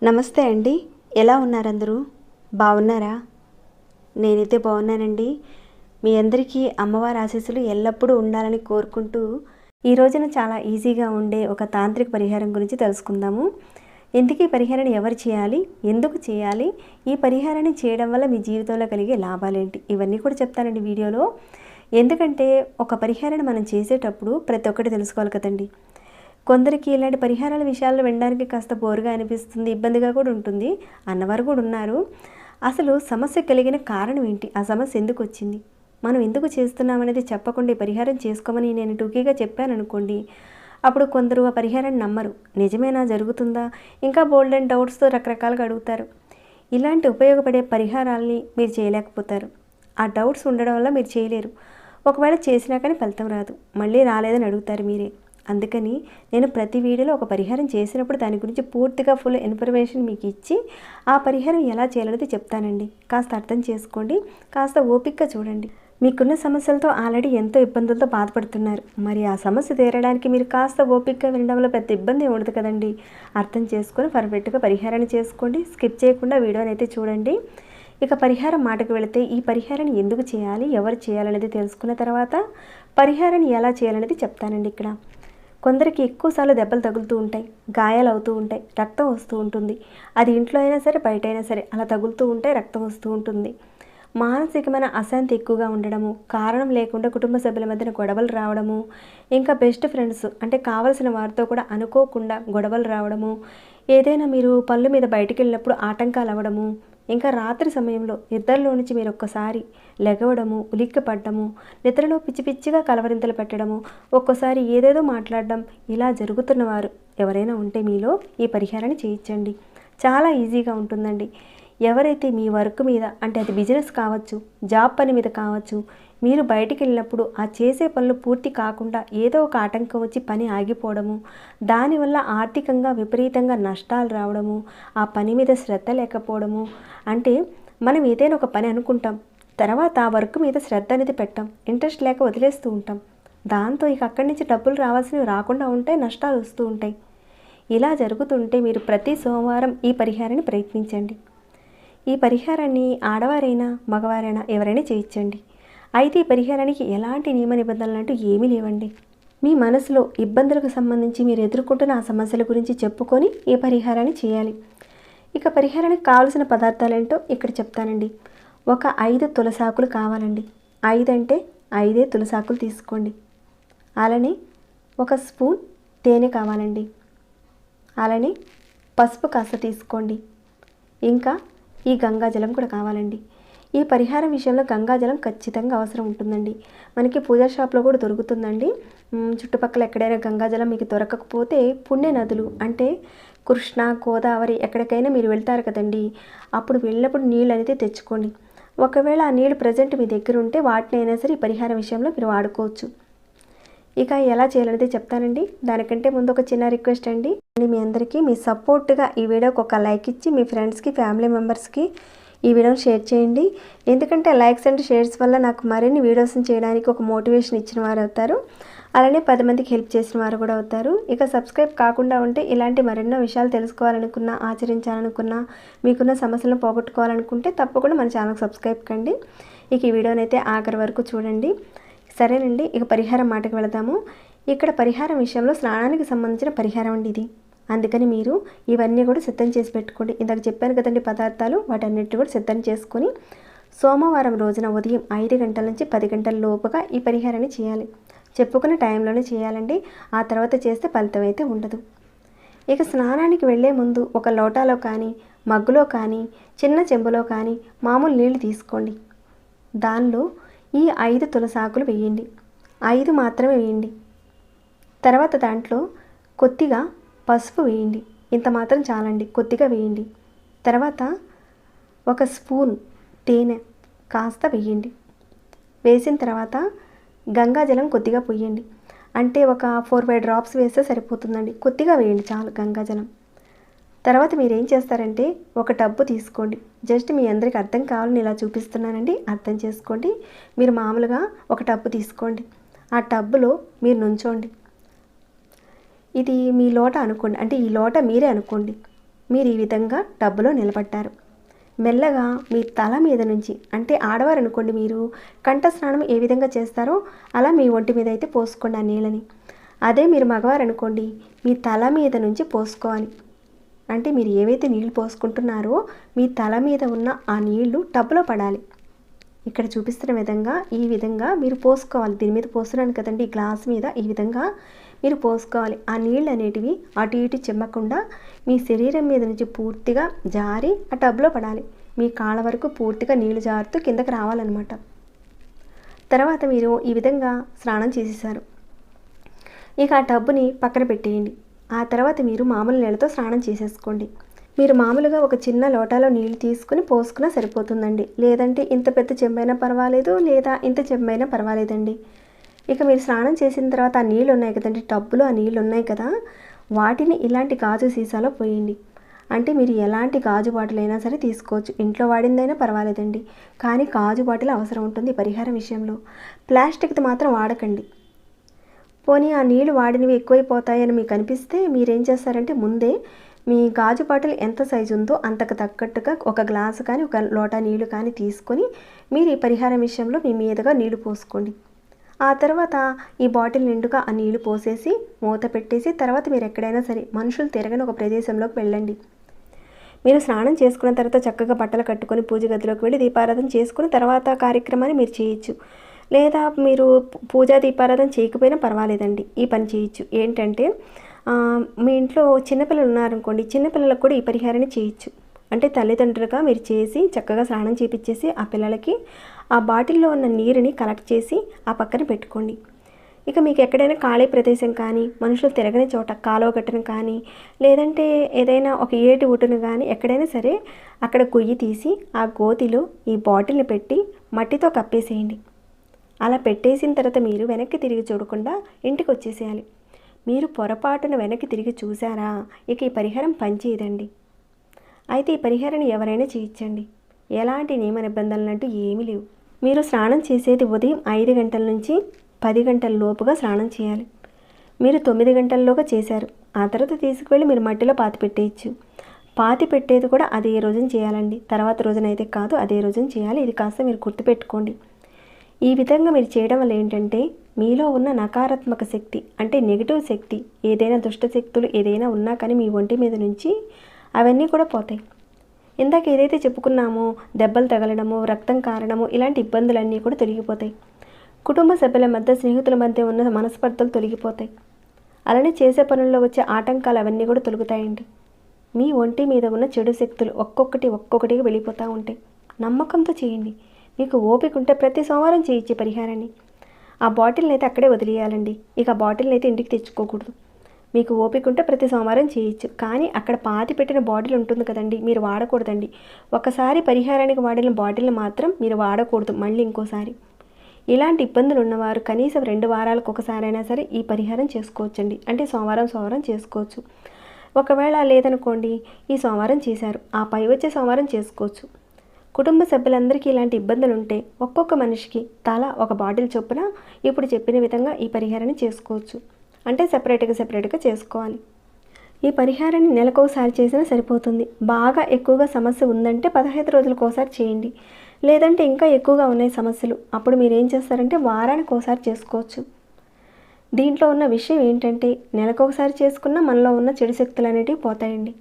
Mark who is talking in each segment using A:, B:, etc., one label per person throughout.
A: నమస్తే అండి. ఎలా ఉన్నారు అందరూ? బాగున్నారా? నేనైతే బాగున్నానండి. మీ అందరికీ అమ్మవారి ఆశీస్సులు ఎల్లప్పుడూ ఉండాలని కోరుకుంటూ ఈ రోజున చాలా ఈజీగా ఉండే ఒక తాంత్రిక పరిహారం గురించి తెలుసుకుందాము. ఇంతకీ ఈ పరిహారాన్ని ఎవరు చేయాలి? ఎందుకు చేయాలి? ఈ పరిహారాన్ని చేయడం వల్ల మీ జీవితంలో కలిగే లాభాలేంటి? ఇవన్నీ కూడా చెప్తానండి వీడియోలో. ఎందుకంటే ఒక పరిహారాన్ని మనం చేసేటప్పుడు ప్రతి ఒక్కటి తెలుసుకోవాలి కదండి. కొందరికి ఇలాంటి పరిహారాల విషయాల్లో వినడానికి కాస్త బోరుగా అనిపిస్తుంది, ఇబ్బందిగా కూడా ఉంటుంది అన్నవారు కూడా ఉన్నారు. అసలు సమస్య కలిగిన కారణం ఏంటి? ఆ సమస్య ఎందుకు వచ్చింది? మనం ఎందుకు చేస్తున్నామనేది చెప్పకుండా ఈ పరిహారం చేసుకోమని నేను టూకీగా చెప్పాను అనుకోండి, అప్పుడు కొందరు ఆ పరిహారాన్ని నమ్మరు. నిజమేనా? జరుగుతుందా? ఇంకా బోల్డ్ అండ్ డౌట్స్తో రకరకాలుగా అడుగుతారు. ఇలాంటి ఉపయోగపడే పరిహారాలని మీరు చేయలేకపోతారు. ఆ డౌట్స్ ఉండడం వల్ల మీరు చేయలేరు. ఒకవేళ చేసినా కానీ ఫలితం రాదు. మళ్ళీ రాలేదని అడుగుతారు మీరే. అందుకని నేను ప్రతి వీడియోలో ఒక పరిహారం చేసినప్పుడు దాని గురించి పూర్తిగా ఫుల్ ఇన్ఫర్మేషన్ మీకు ఇచ్చి ఆ పరిహారం ఎలా చేయాలనేది చెప్తానండి. కాస్త అర్థం చేసుకోండి, కాస్త ఓపికగా చూడండి. మీకున్న సమస్యలతో ఆల్రెడీ ఎంతో ఇబ్బందులతో బాధపడుతున్నారు. మరి ఆ సమస్య తీరడానికి మీరు కాస్త ఓపికగా వినడంలో పెద్ద ఇబ్బంది ఉండదు కదండి. అర్థం చేసుకొని పర్ఫెక్ట్గా పరిహారాన్ని చేసుకోండి. స్కిప్ చేయకుండా వీడియోని అయితే చూడండి. ఇక పరిహారం మాటకు వెళితే, ఈ పరిహారాన్ని ఎందుకు చేయాలి, ఎవరు చేయాలనేది తెలుసుకున్న తర్వాత పరిహారాన్ని ఎలా చేయాలనేది చెప్తానండి. ఇక్కడ కొందరికి ఎక్కువసార్లు దెబ్బలు తగులుతూ ఉంటాయి, గాయాలు అవుతూ ఉంటాయి, రక్తం వస్తూ ఉంటుంది. అది ఇంట్లో అయినా సరే బయట అయినా సరే అలా తగులుతూ ఉంటే రక్తం వస్తూ ఉంటుంది. మానసికమైన అశాంతి ఎక్కువగా ఉండడము, కారణం లేకుండా కుటుంబ సభ్యుల మధ్యన గొడవలు రావడము, ఇంకా బెస్ట్ ఫ్రెండ్స్ అంటే కావలసిన వారితో కూడా అనుకోకుండా గొడవలు రావడము, ఏదైనా మీరు పనుల మీద బయటికి వెళ్ళినప్పుడు ఆటంకాలు అవ్వడము, ఇంకా రాత్రి సమయంలో నిద్రలో నుంచి మీరు ఒక్కసారి లెగవడము, ఉలిక్కిపడ్డము, నిద్రలో పిచ్చి పిచ్చిగా కలవరింతలు పెట్టడము, ఒక్కోసారి ఏదేదో మాట్లాడడం, ఇలా జరుగుతున్నవారు ఎవరైనా ఉంటే మీలో ఈ పరిహారాన్ని చేయించండి. చాలా ఈజీగా ఉంటుందండి. ఎవరైతే మీ వర్క్ మీద అంటే అది బిజినెస్ కావచ్చు, జాబ్ పని మీద కావచ్చు, మీరు బయటికి వెళ్ళినప్పుడు ఆ చేసే పనులు పూర్తి కాకుండా ఏదో ఒక ఆటంకం వచ్చి పని ఆగిపోవడము, దానివల్ల ఆర్థికంగా విపరీతంగా నష్టాలు రావడము, ఆ పని మీద శ్రద్ధ లేకపోవడము, అంటే మనం ఏదైనా ఒక పని అనుకుంటాం, తర్వాత ఆ వర్క్ మీద శ్రద్ధ అనేది పెట్టాం, ఇంట్రెస్ట్ లేక వదిలేస్తూ ఉంటాం. దాంతో ఇక అక్కడి నుంచి డబ్బులు రావాల్సినవి రాకుండా ఉంటాయి, నష్టాలు వస్తూ ఉంటాయి. ఇలా జరుగుతుంటే మీరు ప్రతి సోమవారం ఈ పరిహారాన్ని ప్రయత్నించండి. ఈ పరిహారాన్ని ఆడవారైనా మగవారైనా ఎవరైనా చేయించండి. అయితే ఈ పరిహారానికి ఎలాంటి నియమ నిబంధనలు అంటూ ఏమీ లేవండి. మీ మనసులో ఇబ్బందులకు సంబంధించి మీరు ఎదుర్కొంటున్న ఆ సమస్యల గురించి చెప్పుకొని ఈ పరిహారాన్ని చేయాలి. ఇక పరిహారానికి కావాల్సిన పదార్థాలు ఏంటో ఇక్కడ చెప్తానండి. ఒక 5 తులసాకులు కావాలండి. 5 అంటే 5 తులసాకులు తీసుకోండి. అలానే ఒక స్పూన్ తేనె కావాలండి. అలానే పసుపు కాస్త తీసుకోండి. ఇంకా ఈ గంగాజలం కూడా కావాలండి. ఈ పరిహారం విషయంలో గంగాజలం ఖచ్చితంగా అవసరం ఉంటుందండి. మనకి పూజా షాప్లో కూడా దొరుకుతుందండి. చుట్టుపక్కల ఎక్కడైనా గంగాజలం మీకు దొరకకపోతే పుణ్య నదులు అంటే కృష్ణ, గోదావరి ఎక్కడికైనా మీరు వెళ్తారు కదండి, అప్పుడు వెళ్ళినప్పుడు నీళ్ళు అనేది తెచ్చుకోండి. ఒకవేళ ఆ నీళ్ళు ప్రజెంట్ మీ దగ్గర ఉంటే వాటిని అయినా సరే ఈ పరిహారం విషయంలో మీరు వాడుకోవచ్చు. ఇక ఎలా చేయాలనేది చెప్తానండి. దానికంటే ముందు ఒక చిన్న రిక్వెస్ట్ అండి. మీ అందరికీ మీ సపోర్ట్గా ఈ వీడియోకి ఒక లైక్ ఇచ్చి మీ ఫ్రెండ్స్కి, ఫ్యామిలీ మెంబర్స్కి ఈ వీడియోని షేర్ చేయండి. ఎందుకంటే లైక్స్ అండ్ షేర్స్ వల్ల నాకు మరిన్ని వీడియోస్ని చేయడానికి ఒక మోటివేషన్ ఇచ్చిన వారు అవుతారు. అలానే 10 మందికి హెల్ప్ చేసిన వారు కూడా అవుతారు. ఇక సబ్స్క్రైబ్ కాకుండా ఉంటే ఇలాంటి మరెన్నో విషయాలు తెలుసుకోవాలనుకున్నా, ఆచరించాలనుకున్నా, మీకున్న సమస్యలను పోగొట్టుకోవాలనుకుంటే తప్పకుండా మన ఛానల్కి సబ్స్క్రైబ్ కండి. ఇక ఈ వీడియోని అయితే ఆఖరి వరకు చూడండి. సరేనండి, ఇక పరిహారం మాటకు వెళదాము. ఇక్కడ పరిహారం విషయంలో స్నానానికి సంబంధించిన పరిహారం అండి ఇది. అందుకని మీరు ఇవన్నీ కూడా సిద్ధం చేసి పెట్టుకోండి. ఇందాక చెప్పాను కదండి పదార్థాలు, వాటన్నిటి కూడా సిద్ధం చేసుకొని సోమవారం రోజున ఉదయం 5 గంటల నుంచి 10 గంటల లోపుగా ఈ పరిహారాన్ని చేయాలి. చెప్పుకున్న టైంలోనే చేయాలండి. ఆ తర్వాత చేస్తే ఫలితం అయితే ఉండదు. ఇక స్నానానికి వెళ్ళే ముందు ఒక లోటాలో కానీ, మగ్గులో కానీ, చిన్న చెంబులో కానీ మామూలు నీళ్లు తీసుకోండి. దానిలో ఈ 5 తులసాకులు వేయండి. 5 మాత్రమే వేయండి. తర్వాత దాంట్లో కొద్దిగా పసుపు వేయండి. ఇంత మాత్రం చాలండి, కొద్దిగా వేయండి. తర్వాత ఒక స్పూన్ తేనె కాస్త వేయండి. వేసిన తర్వాత గంగాజలం కొద్దిగా పోయండి. అంటే ఒక 4-5 డ్రాప్స్ వేస్తే సరిపోతుందండి. కొద్దిగా వేయండి చాలు గంగాజలం. తర్వాత మీరేం చేస్తారంటే ఒక టబ్బు తీసుకోండి. జస్ట్ మీ అందరికి అర్థం కావాలని ఇలా చూపిస్తున్నానండి, అర్థం చేసుకోండి. మీరు మామూలుగా ఒక టబ్బు తీసుకోండి. ఆ టబ్బులో మీరు నుంచోండి. ఇది మీ లోట అనుకోండి, అంటే ఈ లోట మీరే అనుకోండి. మీరు ఈ విధంగా టబ్బులో నిలబడ్డారు. మెల్లగా మీ తల మీద నుంచి, అంటే ఆడవారు అనుకోండి, మీరు కంఠ స్నానం ఏ విధంగా చేస్తారో అలా మీ ఒంటి మీద అయితే పోసుకోండి ఆ నీళ్ళని. అదే మీరు మగవారు అనుకోండి, మీ తల మీద నుంచి పోసుకోవాలి. అంటే మీరు ఏవైతే నీళ్ళు పోసుకుంటున్నారో మీ తల మీద ఉన్న ఆ నీళ్లు టబ్లో పడాలి. ఇక్కడ చూపిస్తున్న విధంగా ఈ విధంగా మీరు పోసుకోవాలి. దీని మీద పోస్తున్నాను కదండి, ఈ గ్లాస్ మీద ఈ విధంగా మీరు పోసుకోవాలి. ఆ నీళ్ళు అనేటివి అటు ఇటు చిమ్మకుండా మీ శరీరం మీద నుంచి పూర్తిగా జారి ఆ టబ్లో పడాలి. మీ కాళ్ళ వరకు పూర్తిగా నీళ్లు జారుతూ కిందకి రావాలన్నమాట. తర్వాత మీరు ఈ విధంగా స్నానం చేసేసారు. ఇక ఆ టబ్బుని పక్కన పెట్టేయండి. ఆ తర్వాత మీరు మామూలు నీళ్ళతో స్నానం చేసేసుకోండి. మీరు మామూలుగా ఒక చిన్న లోటాలో నీళ్ళు తీసుకుని పోసుకున్నా సరిపోతుందండి. లేదంటే ఇంత పెద్ద చెంబైనా పర్వాలేదు, లేదా ఇంత చెంబైనా పర్వాలేదండి. ఇక మీరు స్నానం చేసిన తర్వాత ఆ నీళ్ళు ఉన్నాయి కదండి, టబ్బులో ఆ నీళ్ళు ఉన్నాయి కదా, వాటిని ఇలాంటి గాజు సీసాలో పోయండి. అంటే మీరు ఎలాంటి గాజు బాటిల్ అయినా సరే తీసుకోవచ్చు, ఇంట్లో వాడిందైనా పర్వాలేదండి. కానీ గాజు బాటిల్ అవసరం ఉంటుంది పరిహారం విషయంలో. ప్లాస్టిక్ది మాత్రం వాడకండి. పోనీ ఆ నీళ్ళు వాడినవి ఎక్కువైపోతాయని మీకు అనిపిస్తే మీరేం చేస్తారంటే ముందే మీ గాజు బాటిల్ ఎంత సైజు ఉందో అంతకు తగ్గట్టుగా ఒక గ్లాసు కానీ ఒక లోటా నీళ్లు కానీ తీసుకొని మీరు ఈ పరిహారం విషయంలో మీ మీదుగా నీళ్లు పోసుకోండి. ఆ తర్వాత ఈ బాటిల్ నిండుగా ఆ నీళ్లు పోసేసి మూత పెట్టేసి తర్వాత మీరు ఎక్కడైనా సరే మనుషులు తిరగని ఒక ప్రదేశంలోకి వెళ్ళండి. మీరు స్నానం చేసుకున్న తర్వాత చక్కగా బట్టలు కట్టుకొని పూజ గదిలోకి వెళ్ళి దీపారాధన చేసుకుని తర్వాత కార్యక్రమాన్ని మీరు చేయొచ్చు. లేదా మీరు పూజా దీపారాధన చేయకపోయినా పర్వాలేదండి, ఈ పని చేయొచ్చు. ఏంటంటే మీ ఇంట్లో చిన్నపిల్లలు ఉన్నారనుకోండి, చిన్నపిల్లలకు కూడా ఈ పరిహారాన్ని చేయొచ్చు. అంటే తల్లిదండ్రులుగా మీరు చేసి చక్కగా స్నానం చేపించేసి ఆ పిల్లలకి ఆ బాటిల్లో ఉన్న నీరుని కలెక్ట్ చేసి ఆ పక్కన పెట్టుకోండి. ఇక మీకు ఎక్కడైనా ఖాళీ ప్రదేశం కానీ, మనుషులు తిరగని చోట కాలువ గట్టును కానీ, లేదంటే ఏదైనా ఒక ఏటి ఒడ్డును కానీ ఎక్కడైనా సరే అక్కడ గొయ్యి తీసి ఆ గోతిలో ఈ బాటిల్ని పెట్టి మట్టితో కప్పేసేయండి. అలా పెట్టేసిన తర్వాత మీరు వెనక్కి తిరిగి చూడకుండా ఇంటికి వచ్చేసేయాలి. మీరు పొరపాటున వెనక్కి తిరిగి చూసారా, ఇక ఈ పరిహారం పనిచేయదండి. అయితే ఈ పరిహారాన్ని ఎవరైనా చేయించండి, ఎలాంటి నియమ నిబంధనలు అంటూ ఏమీ లేవు. మీరు స్నానం చేసేది ఉదయం 5 గంటల నుంచి 10 గంటల లోపుగా స్నానం చేయాలి. మీరు 9 గంటల్లోగా చేశారు, ఆ తర్వాత తీసుకువెళ్ళి మీరు మట్టిలో పాతి పెట్టేయచ్చు. పాతి పెట్టేది కూడా అదే రోజున చేయాలండి, తర్వాత రోజునైతే కాదు, అదే రోజున చేయాలి. ఇది కాస్త మీరు గుర్తుపెట్టుకోండి. ఈ విధంగా మీరు చేయడం వల్ల ఏంటంటే మీలో ఉన్న నకారాత్మక శక్తి, అంటే నెగిటివ్ శక్తి, ఏదైనా దుష్ట శక్తులు ఏదైనా ఉన్నా కానీ మీ ఒంటి మీద నుంచి అవన్నీ కూడా పోతాయి. ఇందాక ఏదైతే చెప్పుకున్నామో దెబ్బలు తగలడము, రక్తం కారడము, ఇలాంటి ఇబ్బందులన్నీ కూడా తొలగిపోతాయి. కుటుంబ సభ్యుల మధ్య, స్నేహితుల మధ్య ఉన్న మనస్పర్ధలు తొలగిపోతాయి. అలానే చేసే పనుల్లో వచ్చే ఆటంకాలు అవన్నీ కూడా తొలగుతాయండి. మీ ఒంటి మీద ఉన్న చెడు శక్తులు ఒక్కొక్కటిగా వెళ్ళిపోతూ ఉంటాయి. నమ్మకంతో చేయండి. మీకు ఓపిక ఉంటే ప్రతి సోమవారం చేయించే పరిహారాన్ని. ఆ బాటిల్ని అయితే అక్కడే వదిలేయాలండి, ఇక ఆ బాటిల్ని అయితే ఇంటికి తెచ్చుకోకూడదు. మీకు ఓపిక ఉంటే ప్రతి సోమవారం చేయొచ్చు, కానీ అక్కడ పాతి పెట్టిన బాటిల్ ఉంటుంది కదండి, మీరు వాడకూడదండి. ఒకసారి పరిహారానికి వాడిన బాటిల్ని మాత్రం మీరు వాడకూడదు మళ్ళీ ఇంకోసారి. ఇలాంటి ఇబ్బందులు ఉన్నవారు కనీసం 2 వారాలకు ఒకసారైనా సరే ఈ పరిహారం చేసుకోవచ్చండి. అంటే సోమవారం చేసుకోవచ్చు. ఒకవేళ లేదనుకోండి, ఈ సోమవారం చేశారు, ఆ పై వచ్చే సోమవారం చేసుకోవచ్చు. కుటుంబ సభ్యులందరికీ ఇలాంటి ఇబ్బందులు ఉంటే ఒక్కొక్క మనిషికి తల ఒక బాటిల్ చొప్పున ఇప్పుడు చెప్పిన విధంగా ఈ పరిహారాన్ని చేసుకోవచ్చు. అంటే సెపరేట్గా చేసుకోవాలి. ఈ పరిహారాన్ని నెలకోసారి చేసినా సరిపోతుంది. బాగా ఎక్కువగా సమస్య ఉందంటే 15 రోజులకు ఒకసారి చేయండి. లేదంటే ఇంకా ఎక్కువగా ఉన్నాయి సమస్యలు, అప్పుడు మీరు ఏం చేస్తారంటే వారానికి ఒకసారి చేసుకోవచ్చు. దీంట్లో ఉన్న విషయం ఏంటంటే నెలకొకసారి చేసుకున్న మనలో ఉన్న చెడు శక్తులు అనేటివి పోతాయండి.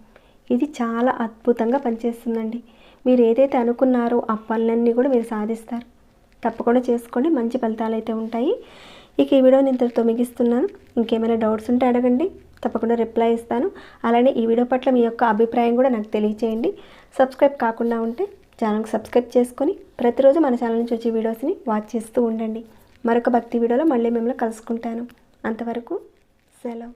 A: ఇది చాలా అద్భుతంగా పనిచేస్తుందండి. మీరు ఏదైతే అనుకున్నారో ఆ పనులన్నీ కూడా మీరు సాధిస్తారు. తప్పకుండా చేసుకోండి, మంచి ఫలితాలు అయితే ఉంటాయి. ఇక ఈ వీడియోని ఇంతటితో ముగిస్తున్నాను. ఇంకేమైనా డౌట్స్ ఉంటే అడగండి, తప్పకుండా రిప్లై ఇస్తాను. అలానే ఈ వీడియో పట్ల మీ యొక్క అభిప్రాయం కూడా నాకు తెలియచేయండి. సబ్స్క్రైబ్ కాకుండా ఉంటే ఛానల్కి సబ్స్క్రైబ్ చేసుకొని ప్రతిరోజు మన ఛానల్ నుంచి వచ్చే వీడియోస్ని వాచ్ చేస్తూ ఉండండి. మరొక భక్తి వీడియోలో మళ్ళీ మిమ్మల్ని కలుసుకుంటాను. అంతవరకు సెలవు.